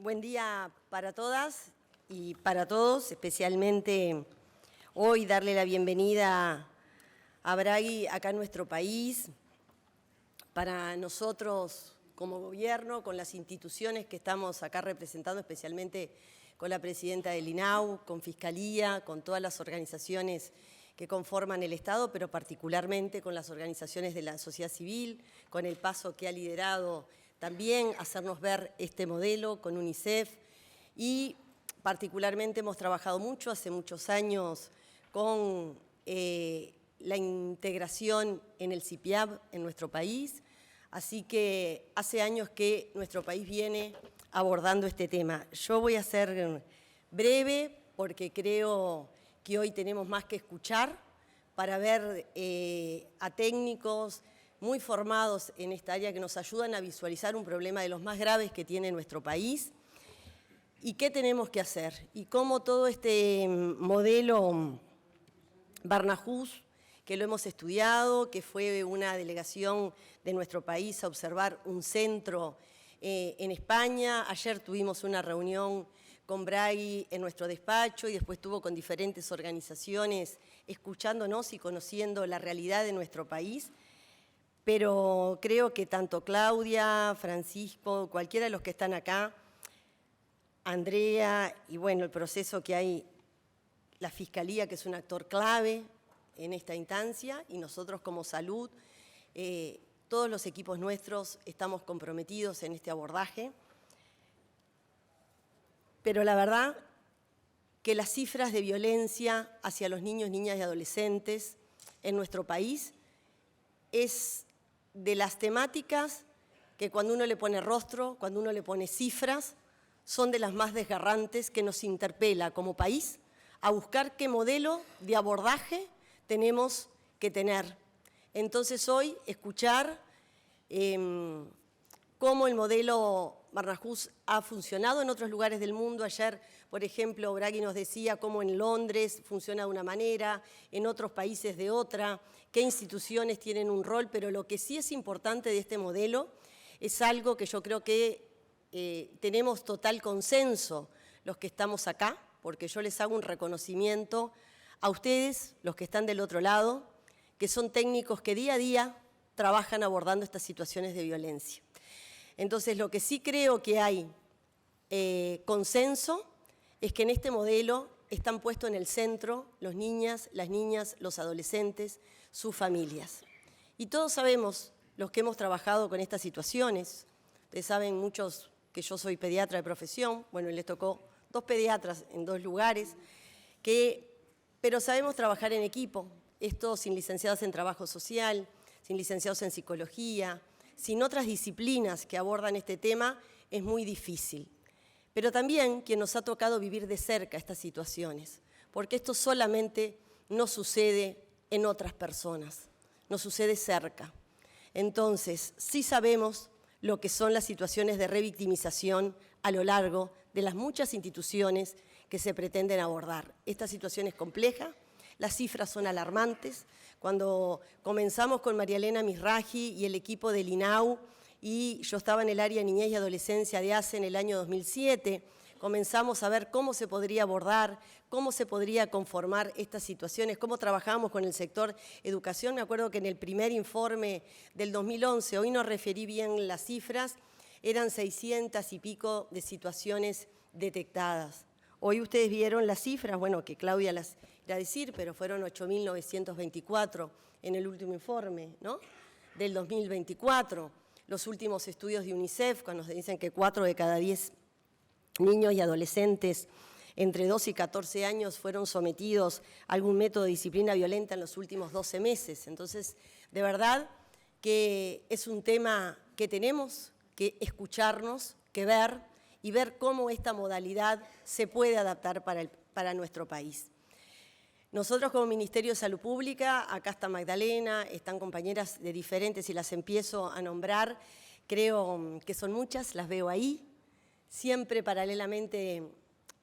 Buen día para todas y para todos, especialmente hoy darle la bienvenida a Bragui acá en nuestro país. Para nosotros como gobierno, con las instituciones que estamos acá representando, especialmente con la presidenta del INAU, con Fiscalía, con todas las organizaciones que conforman el Estado, pero particularmente con las organizaciones de la sociedad civil, con el paso que ha liderado también hacernos ver este modelo con UNICEF y particularmente hemos trabajado mucho, hace muchos años, con la integración en el CIPIAB en nuestro país, así que hace años que nuestro país viene abordando este tema. Yo voy a ser breve porque creo que hoy tenemos más que escuchar para ver a técnicos muy formados en esta área que nos ayudan a visualizar un problema de los más graves que tiene nuestro país y qué tenemos que hacer y cómo todo este modelo Barnahus, que lo hemos estudiado, que fue una delegación de nuestro país a observar un centro en España. Ayer tuvimos una reunión con Bragui en nuestro despacho y después estuvo con diferentes organizaciones escuchándonos y conociendo la realidad de nuestro país. Pero creo que tanto Claudia, Francisco, cualquiera de los que están acá, Andrea y bueno, el proceso que hay, la Fiscalía, que es un actor clave en esta instancia, y nosotros como salud, todos los equipos nuestros estamos comprometidos en este abordaje. Pero la verdad que las cifras de violencia hacia los niños, niñas y adolescentes en nuestro país es de las temáticas que cuando uno le pone rostro, cuando uno le pone cifras, son de las más desgarrantes que nos interpela como país a buscar qué modelo de abordaje tenemos que tener. Entonces hoy escuchar cómo el modelo Barnahus ha funcionado en otros lugares del mundo. Ayer, por ejemplo, Bragui nos decía cómo en Londres funciona de una manera, en otros países de otra, qué instituciones tienen un rol, pero lo que sí es importante de este modelo es algo que yo creo que tenemos total consenso los que estamos acá, porque yo les hago un reconocimiento a ustedes, los que están del otro lado, que son técnicos que día a día trabajan abordando estas situaciones de violencia. Entonces, lo que sí creo que hay consenso es que en este modelo están puestos en el centro los niñas, las niñas, los adolescentes, sus familias. Y todos sabemos, los que hemos trabajado con estas situaciones, ustedes saben muchos que yo soy pediatra de profesión, bueno, les tocó 2 pediatras en 2 lugares, pero sabemos trabajar en equipo, esto sin licenciados en trabajo social, sin licenciados en psicología, sin otras disciplinas que abordan este tema, es muy difícil. Pero también quien nos ha tocado vivir de cerca estas situaciones, porque esto solamente no sucede en otras personas, no sucede cerca. Entonces, sí sabemos lo que son las situaciones de revictimización a lo largo de las muchas instituciones que se pretenden abordar. Esta situación es compleja, las cifras son alarmantes. Cuando comenzamos con María Elena Misraji y el equipo del INAU, y yo estaba en el área de niñez y adolescencia de ACE en el año 2007, comenzamos a ver cómo se podría abordar, cómo se podría conformar estas situaciones, cómo trabajamos con el sector educación. Me acuerdo que en el primer informe del 2011, hoy no referí bien las cifras, eran 600 y pico de situaciones detectadas. Hoy ustedes vieron las cifras, bueno, que Claudia las irá a decir, pero fueron 8.924 en el último informe, ¿no?, del 2024. Los últimos estudios de UNICEF, cuando nos dicen que 4 de cada 10 niños y adolescentes entre 2 y 14 años fueron sometidos a algún método de disciplina violenta en los últimos 12 meses. Entonces, de verdad que es un tema que tenemos que escucharnos, que ver y ver cómo esta modalidad se puede adaptar para nuestro país. Nosotros como Ministerio de Salud Pública, acá está Magdalena, están compañeras de diferentes y las empiezo a nombrar, creo que son muchas, las veo ahí, siempre paralelamente,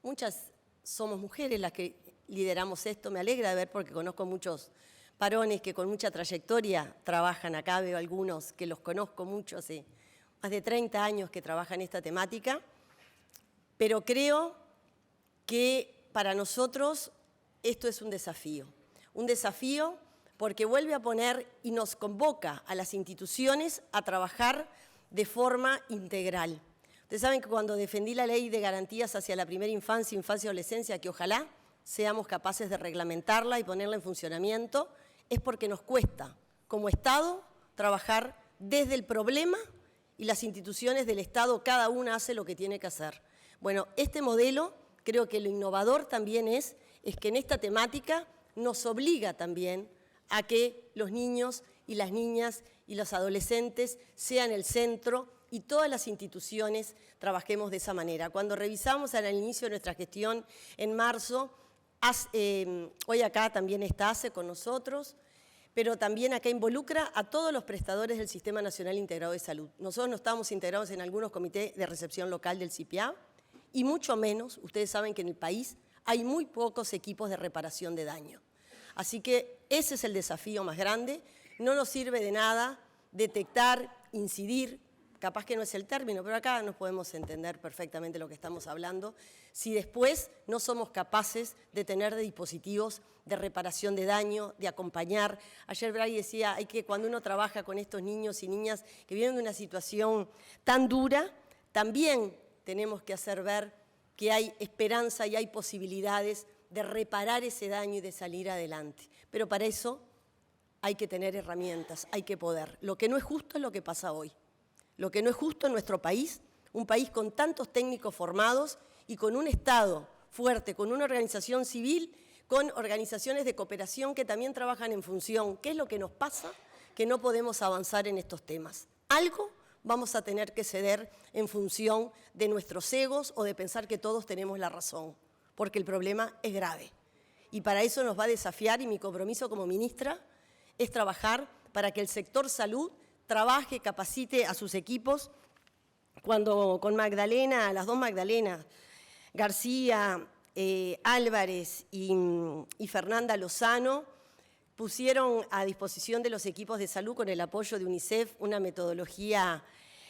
muchas somos mujeres las que lideramos esto, me alegra de ver porque conozco muchos varones que con mucha trayectoria trabajan acá, veo algunos que los conozco mucho, hace más de 30 años que trabajan esta temática, pero creo que para nosotros esto es un desafío porque vuelve a poner y nos convoca a las instituciones a trabajar de forma integral. Ustedes saben que cuando defendí la ley de garantías hacia la primera infancia, infancia y adolescencia, que ojalá seamos capaces de reglamentarla y ponerla en funcionamiento, es porque nos cuesta, como Estado, trabajar desde el problema y las instituciones del Estado, cada una hace lo que tiene que hacer. Bueno, este modelo, creo que lo innovador también es que en esta temática nos obliga también a que los niños y las niñas y los adolescentes sean el centro y todas las instituciones trabajemos de esa manera. Cuando revisamos al inicio de nuestra gestión en marzo, hoy acá también está ACE con nosotros, pero también acá involucra a todos los prestadores del Sistema Nacional Integrado de Salud. Nosotros no estamos integrados en algunos comités de recepción local del CIPIA y mucho menos, ustedes saben que en el país hay muy pocos equipos de reparación de daño. Así que ese es el desafío más grande. No nos sirve de nada detectar, incidir, capaz que no es el término, pero acá nos podemos entender perfectamente lo que estamos hablando, si después no somos capaces de tener dispositivos de reparación de daño, de acompañar. Ayer Bray decía, cuando uno trabaja con estos niños y niñas que vienen de una situación tan dura, también tenemos que hacer ver que hay esperanza y hay posibilidades de reparar ese daño y de salir adelante. Pero para eso hay que tener herramientas, hay que poder. Lo que no es justo es lo que pasa hoy. Lo que no es justo en nuestro país, un país con tantos técnicos formados y con un Estado fuerte, con una organización civil, con organizaciones de cooperación que también trabajan en función. ¿Qué es lo que nos pasa? Que no podemos avanzar en estos temas. Algo vamos a tener que ceder en función de nuestros egos o de pensar que todos tenemos la razón, porque el problema es grave. Y para eso nos va a desafiar, y mi compromiso como ministra es trabajar para que el sector salud trabaje, capacite a sus equipos. Cuando con Magdalena, las dos Magdalenas, García, Álvarez y Fernanda Lozano, pusieron a disposición de los equipos de salud con el apoyo de UNICEF una metodología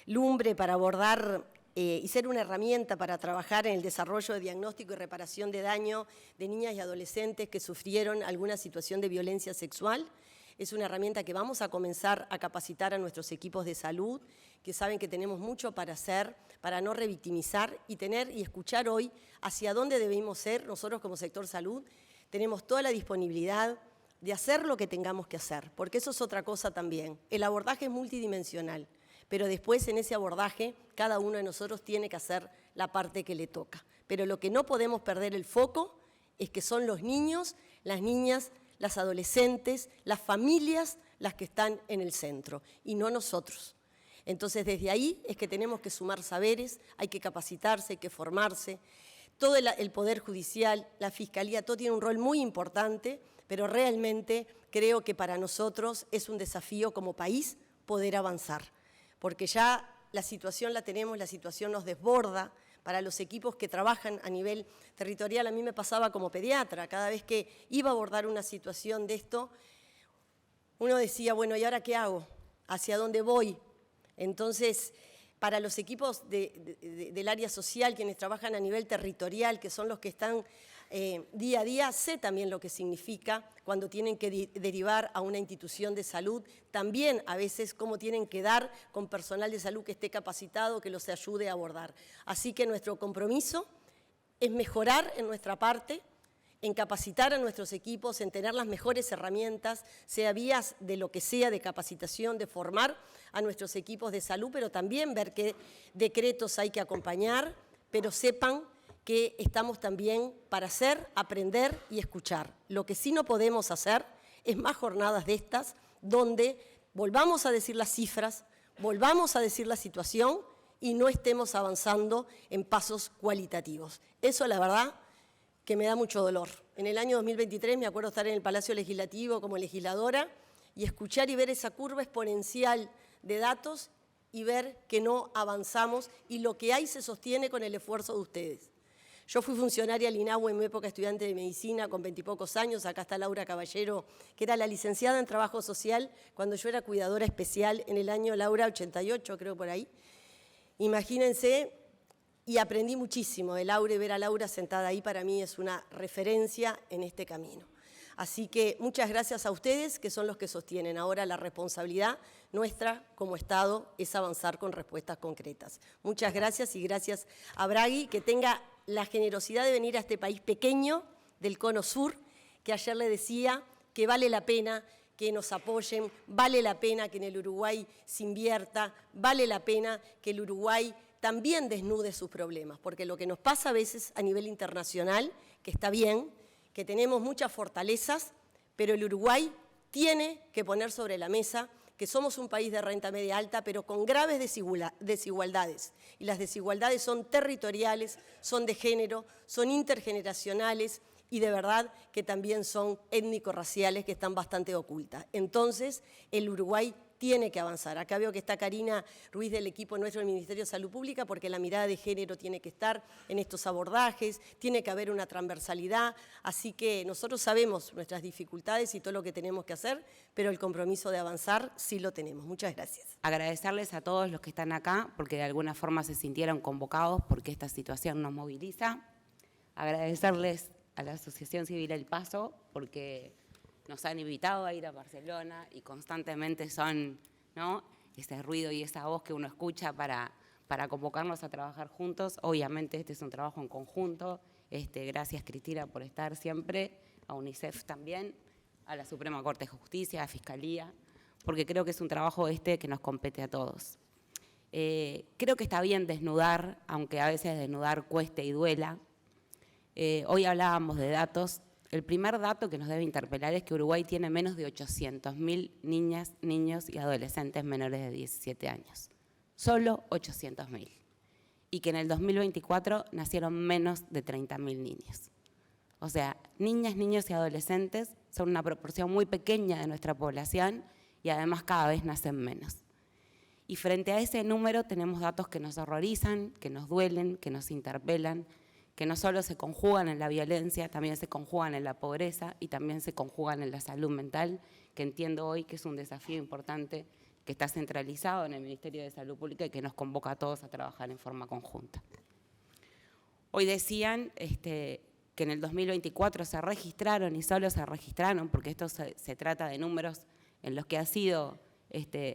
lumbre para abordar y ser una herramienta para trabajar en el desarrollo de diagnóstico y reparación de daño de niñas y adolescentes que sufrieron alguna situación de violencia sexual. Es una herramienta que vamos a comenzar a capacitar a nuestros equipos de salud, que saben que tenemos mucho para hacer, para no revictimizar y tener y escuchar hoy hacia dónde debemos ser. Nosotros como sector salud tenemos toda la disponibilidad de hacer lo que tengamos que hacer, porque eso es otra cosa también. El abordaje es multidimensional, pero después en ese abordaje cada uno de nosotros tiene que hacer la parte que le toca. Pero lo que no podemos perder el foco es que son los niños, las niñas, las adolescentes, las familias las que están en el centro y no nosotros. Entonces desde ahí es que tenemos que sumar saberes, hay que capacitarse, hay que formarse. Todo el Poder Judicial, la Fiscalía, todo tiene un rol muy importante, pero realmente creo que para nosotros es un desafío como país poder avanzar, porque ya la situación la tenemos, la situación nos desborda. Para los equipos que trabajan a nivel territorial, a mí me pasaba como pediatra, cada vez que iba a abordar una situación de esto, uno decía, bueno, ¿y ahora qué hago? ¿Hacia dónde voy? Entonces, para los equipos del área social, quienes trabajan a nivel territorial, que son los que están día a día, sé también lo que significa cuando tienen que derivar a una institución de salud, también a veces cómo tienen que dar con personal de salud que esté capacitado, que los ayude a abordar. Así que nuestro compromiso es mejorar en nuestra parte, en capacitar a nuestros equipos, en tener las mejores herramientas, sea vías de lo que sea, de capacitación, de formar a nuestros equipos de salud, pero también ver qué decretos hay que acompañar, pero sepan que estamos también para hacer, aprender y escuchar. Lo que sí no podemos hacer es más jornadas de estas, donde volvamos a decir las cifras, volvamos a decir la situación y no estemos avanzando en pasos cualitativos. Eso, la verdad, que me da mucho dolor. En el año 2023 me acuerdo estar en el Palacio Legislativo como legisladora y escuchar y ver esa curva exponencial de datos y ver que no avanzamos y lo que hay se sostiene con el esfuerzo de ustedes. Yo fui funcionaria del INAHU en mi época estudiante de medicina con 20 y pocos años. Acá está Laura Caballero, que era la licenciada en Trabajo Social cuando yo era cuidadora especial en el año, Laura, 88, creo por ahí. Imagínense y aprendí muchísimo de Laura, y ver a Laura sentada ahí para mí es una referencia en este camino. Así que muchas gracias a ustedes, que son los que sostienen. Ahora la responsabilidad nuestra como Estado es avanzar con respuestas concretas. Muchas gracias y gracias a Bragui, que tenga la generosidad de venir a este país pequeño del Cono Sur, que ayer le decía que vale la pena que nos apoyen, vale la pena que en el Uruguay se invierta, vale la pena que el Uruguay también desnude sus problemas, porque lo que nos pasa a veces a nivel internacional, que está bien, que tenemos muchas fortalezas, pero el Uruguay tiene que poner sobre la mesa que somos un país de renta media alta, pero con graves desigualdades. Y las desigualdades son territoriales, son de género, son intergeneracionales y de verdad que también son étnico-raciales que están bastante ocultas. Entonces, el Uruguay tiene que avanzar. Acá veo que está Karina Ruiz del equipo nuestro del Ministerio de Salud Pública, porque la mirada de género tiene que estar en estos abordajes, tiene que haber una transversalidad, así que nosotros sabemos nuestras dificultades y todo lo que tenemos que hacer, pero el compromiso de avanzar sí lo tenemos. Muchas gracias. Agradecerles a todos los que están acá, porque de alguna forma se sintieron convocados, porque esta situación nos moviliza. Agradecerles a la Asociación Civil El Paso, porque nos han invitado a ir a Barcelona y constantemente son, ¿no?, ese ruido y esa voz que uno escucha para convocarnos a trabajar juntos. Obviamente este es un trabajo en conjunto. Gracias, Cristina, por estar siempre, a UNICEF también, a la Suprema Corte de Justicia, a la Fiscalía, porque creo que es un trabajo que nos compete a todos. Creo que está bien desnudar, aunque a veces desnudar cueste y duela. Hoy hablábamos de datos. El primer dato que nos debe interpelar es que Uruguay tiene menos de 800.000 niñas, niños y adolescentes menores de 17 años. Solo 800.000. Y que en el 2024 nacieron menos de 30.000 niños. O sea, niñas, niños y adolescentes son una proporción muy pequeña de nuestra población y además cada vez nacen menos. Y frente a ese número tenemos datos que nos horrorizan, que nos duelen, que nos interpelan, que no solo se conjugan en la violencia, también se conjugan en la pobreza y también se conjugan en la salud mental, que entiendo hoy que es un desafío importante que está centralizado en el Ministerio de Salud Pública y que nos convoca a todos a trabajar en forma conjunta. Hoy decían que en el 2024 se registraron, y solo se registraron, porque esto se trata de números en los que ha sido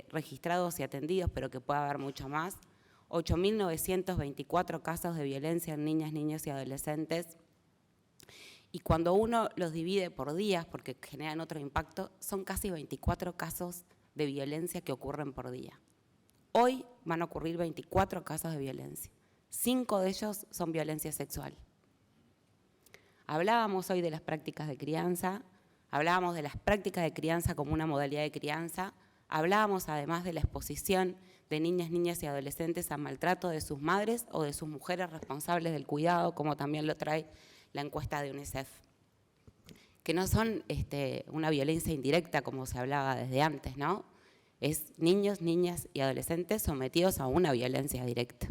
registrados y atendidos, pero que puede haber mucho más, 8.924 casos de violencia en niñas, niños y adolescentes. Y cuando uno los divide por días, porque generan otro impacto, son casi 24 casos de violencia que ocurren por día. Hoy van a ocurrir 24 casos de violencia. 5 de ellos son violencia sexual. Hablábamos hoy de las prácticas de crianza, hablábamos de las prácticas de crianza como una modalidad de crianza, hablábamos además de la exposición de niñas, niñas y adolescentes a maltrato de sus madres o de sus mujeres responsables del cuidado, como también lo trae la encuesta de UNICEF. Que no son una violencia indirecta, como se hablaba desde antes, ¿no? Es niños, niñas y adolescentes sometidos a una violencia directa.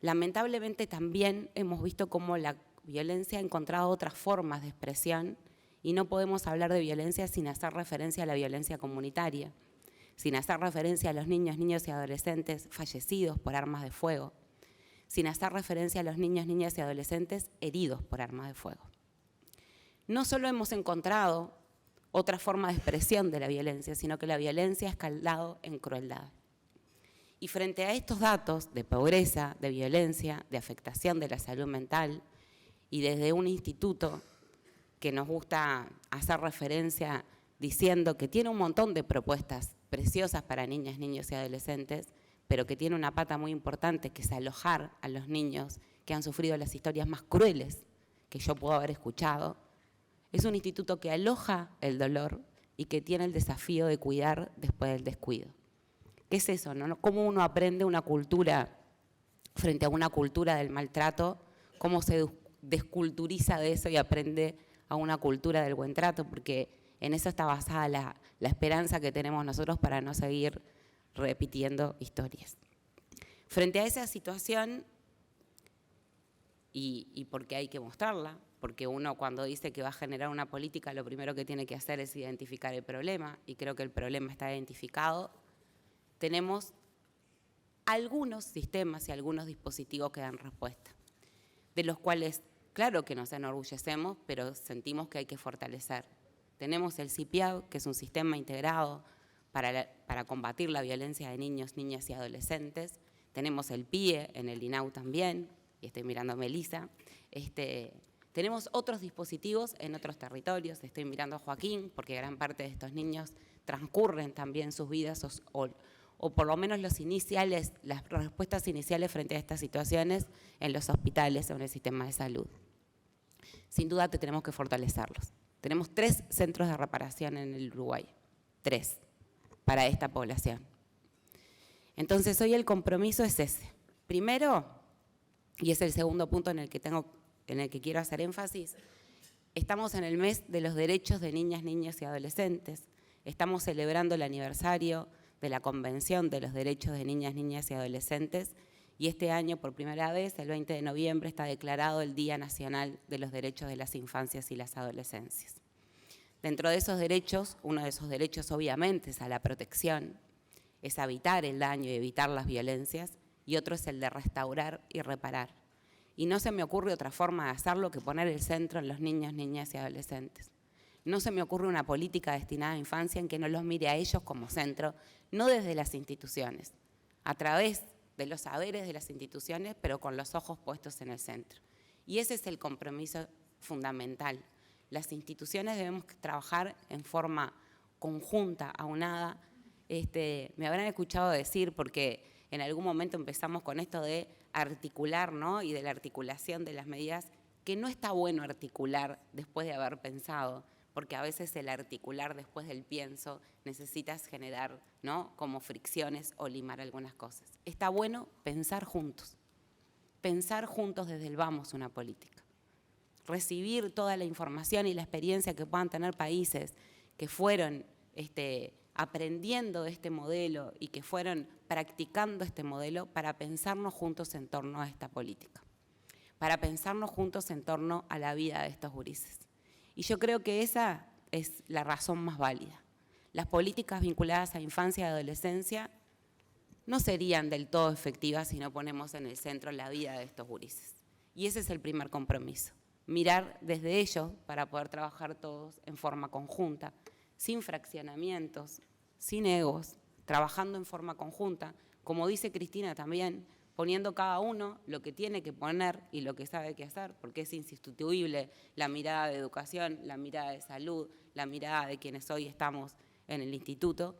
Lamentablemente también hemos visto cómo la violencia ha encontrado otras formas de expresión y no podemos hablar de violencia sin hacer referencia a la violencia comunitaria, sin hacer referencia a los niños, niñas y adolescentes fallecidos por armas de fuego, sin hacer referencia a los niños, niñas y adolescentes heridos por armas de fuego. No solo hemos encontrado otra forma de expresión de la violencia, sino que la violencia ha escalado en crueldad. Y frente a estos datos de pobreza, de violencia, de afectación de la salud mental, y desde un instituto que nos gusta hacer referencia diciendo que tiene un montón de propuestas preciosas para niñas, niños y adolescentes, pero que tiene una pata muy importante, que es alojar a los niños que han sufrido las historias más crueles que yo puedo haber escuchado. Es un instituto que aloja el dolor y que tiene el desafío de cuidar después del descuido. ¿Qué es eso, no? ¿Cómo uno aprende una cultura frente a una cultura del maltrato? ¿Cómo se desculturiza de eso y aprende a una cultura del buen trato? Porque en eso está basada la esperanza que tenemos nosotros para no seguir repitiendo historias. Frente a esa situación, y porque hay que mostrarla, porque uno cuando dice que va a generar una política, lo primero que tiene que hacer es identificar el problema, y creo que el problema está identificado, tenemos algunos sistemas y algunos dispositivos que dan respuesta, de los cuales, claro que nos enorgullecemos, pero sentimos que hay que fortalecer. Tenemos el CIPIAB, que es un sistema integrado para combatir la violencia de niños, niñas y adolescentes. Tenemos el PIE en el INAU también, y estoy mirando a Melissa. Tenemos otros dispositivos en otros territorios, estoy mirando a Joaquín, porque gran parte de estos niños transcurren también sus vidas o por lo menos las respuestas iniciales frente a estas situaciones en los hospitales o en el sistema de salud. Sin duda tenemos que fortalecerlos. Tenemos 3 centros de reparación en el Uruguay, 3, para esta población. Entonces hoy el compromiso es ese. Primero, y es el segundo punto en el que quiero hacer énfasis, estamos en el mes de los derechos de niñas, niños y adolescentes. Estamos celebrando el aniversario de la Convención de los Derechos de Niñas, Niñas y Adolescentes, y este año, por primera vez, el 20 de noviembre, está declarado el Día Nacional de los Derechos de las Infancias y las Adolescencias. Dentro de esos derechos, uno de esos derechos obviamente es a la protección, es evitar el daño y evitar las violencias, y otro es el de restaurar y reparar. Y no se me ocurre otra forma de hacerlo que poner el centro en los niños, niñas y adolescentes. No se me ocurre una política destinada a infancia en que no los mire a ellos como centro, no desde las instituciones, a través de los saberes de las instituciones, pero con los ojos puestos en el centro. Y ese es el compromiso fundamental. Las instituciones debemos trabajar en forma conjunta, aunada. Me habrán escuchado decir, porque en algún momento empezamos con esto de articular, ¿no? Y de la articulación de las medidas, que no está bueno articular después de haber pensado, porque a veces el articular después del pienso necesitas generar, ¿no? Como fricciones o limar algunas cosas. Está bueno pensar juntos desde el vamos una política. Recibir toda la información y la experiencia que puedan tener países que fueron aprendiendo de este modelo y que fueron practicando este modelo para pensarnos juntos en torno a esta política, para pensarnos juntos en torno a la vida de estos gurises. Y yo creo que esa es la razón más válida. Las políticas vinculadas a infancia y adolescencia no serían del todo efectivas si no ponemos en el centro la vida de estos gurises. Y ese es el primer compromiso, mirar desde ellos para poder trabajar todos en forma conjunta, sin fraccionamientos, sin egos, trabajando en forma conjunta, como dice Cristina también, poniendo cada uno lo que tiene que poner y lo que sabe que hacer, porque es insustituible la mirada de educación, la mirada de salud, la mirada de quienes hoy estamos en el instituto,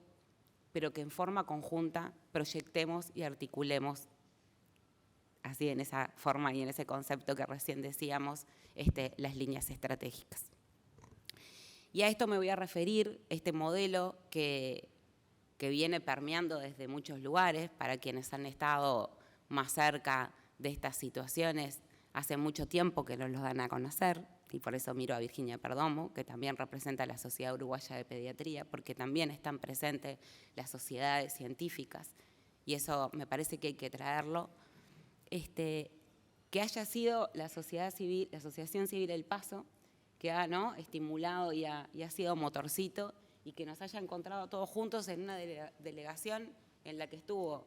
pero que en forma conjunta proyectemos y articulemos, así en esa forma y en ese concepto que recién decíamos, las líneas estratégicas. Y a esto me voy a referir, este modelo que viene permeando desde muchos lugares, para quienes han estado más cerca de estas situaciones, hace mucho tiempo que nos los dan a conocer, y por eso miro a Virginia Perdomo, que también representa a la Sociedad Uruguaya de Pediatría, porque también están presentes las sociedades científicas, y eso me parece que hay que traerlo. Que haya sido la sociedad civil, la Asociación Civil El Paso, que ha estimulado y ha sido motorcito, y que nos haya encontrado todos juntos en una delegación en la que estuvo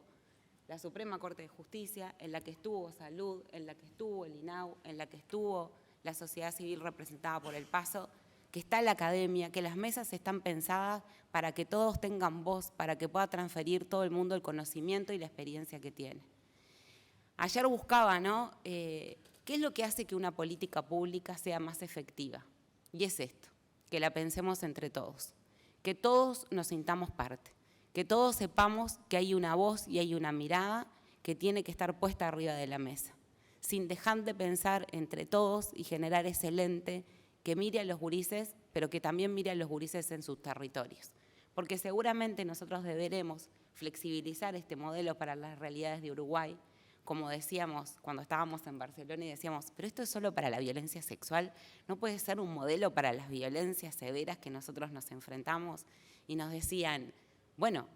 la Suprema Corte de Justicia, en la que estuvo Salud, en la que estuvo el INAU, en la que estuvo la sociedad civil representada por El Paso, que está la academia, que las mesas están pensadas para que todos tengan voz, para que pueda transferir todo el mundo el conocimiento y la experiencia que tiene. Ayer buscaba, ¿qué es lo que hace que una política pública sea más efectiva? Y es esto, que la pensemos entre todos, que todos nos sintamos parte, que todos sepamos que hay una voz y hay una mirada que tiene que estar puesta arriba de la mesa, sin dejar de pensar entre todos y generar ese lente que mire a los gurises, pero que también mire a los gurises en sus territorios. Porque seguramente nosotros deberemos flexibilizar este modelo para las realidades de Uruguay, como decíamos cuando estábamos en Barcelona y decíamos, pero esto es solo para la violencia sexual, no puede ser un modelo para las violencias severas que nosotros nos enfrentamos. Y nos decían, bueno,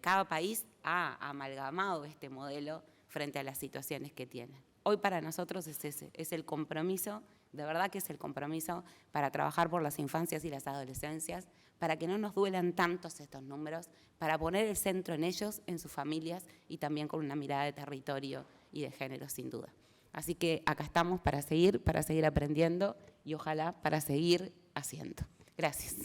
cada país ha amalgamado este modelo frente a las situaciones que tiene. hoy para nosotros es ese, es el compromiso, de verdad que es el compromiso para trabajar por las infancias y las adolescencias, para que no nos duelan tantos estos números, para poner el centro en ellos, en sus familias y también con una mirada de territorio y de género, sin duda. Así que acá estamos para seguir aprendiendo y ojalá para seguir haciendo. Gracias.